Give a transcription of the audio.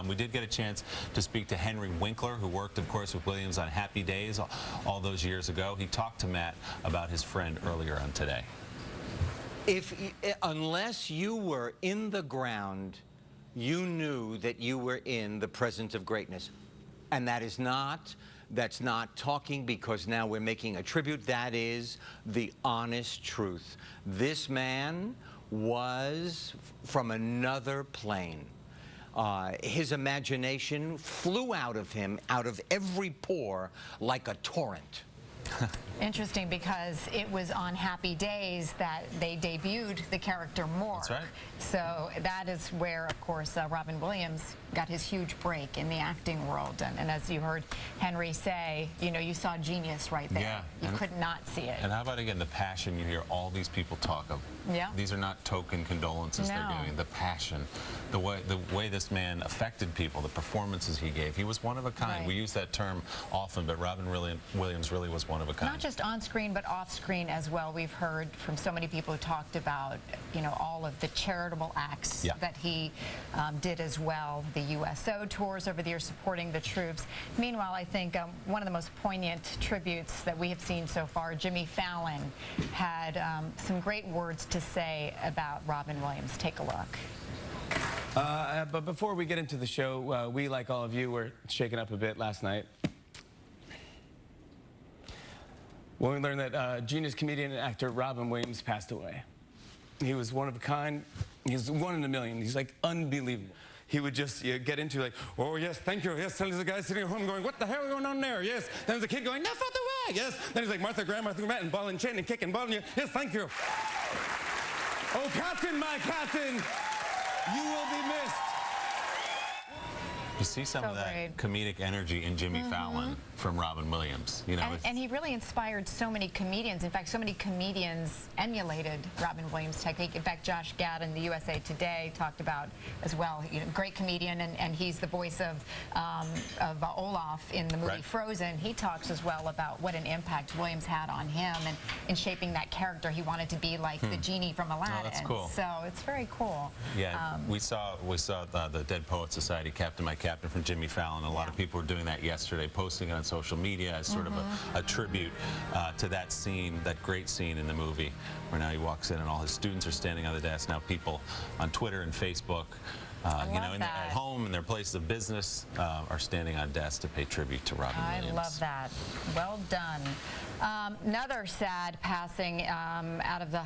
We did get a chance to speak to Henry Winkler, who worked, of course, with Williams on Happy Days all those years ago. He talked to Matt about his friend earlier on Today. Unless you were in the ground, you knew that you were in the presence of greatness. And that's not talking because now we're making a tribute. That is the honest truth. This man was from another plane. His imagination flew out of him, out of every pore, like a torrent. Interesting, because it was on Happy Days that they debuted the character Mork. That's right. So that is where, of course, Robin Williams got his huge break in the acting world. And as you heard Henry say, you know, you saw genius right there. Yeah. You could not see it. And how about, again, the passion you hear all these people talk of? Yeah. These are not token condolences they're giving. The passion, the way this man affected people, the performances he gave. He was one of a kind. Right. We use that term often, but Robin Williams really was one of a kind. Not just on screen, but off screen as well. We've heard from so many people who talked about, you know, all of the charitable acts that he did as well. The USO tours over the years supporting the troops. Meanwhile, I think one of the most poignant tributes that we have seen so far, Jimmy Fallon had some great words to say about Robin Williams. Take a look. But before we get into the show, we, like all of you, were shaken up a bit last night when we learned that genius comedian and actor Robin Williams passed away. He was one of a kind. He was one in a million. He's like unbelievable. He would just get into like, oh yes, thank you, yes. There's a guy sitting at home going, what the hell is going on there? Yes. Then there's a kid going, no, fuck the way. Yes. Then he's like, Martha Graham, and ball and chain and kick and ball and you. Yes, thank you. Oh, Captain, my Captain, you will be missed. You see some of that comedic energy in Jimmy Fallon from Robin Williams. You know, and he really inspired so many comedians. In fact, so many comedians emulated Robin Williams' technique. In fact, Josh Gad in the USA Today talked about as well. You know, great comedian, and he's the voice of Olaf in the movie Frozen. He talks as well about what an impact Williams had on him and in shaping that character. He wanted to be like the genie from Aladdin. Oh, that's cool. So it's very cool. Yeah, we saw the Dead Poets Society, Captain My Captain from Jimmy Fallon. A lot of people were doing that yesterday, posting it on social media as sort of a tribute to that scene, that great scene in the movie, where now he walks in and all his students are standing on the desk. Now people on Twitter and Facebook, you know, at home in their places of business, are standing on desks to pay tribute to Robin Williams. I love that. Well done. Another sad passing out of the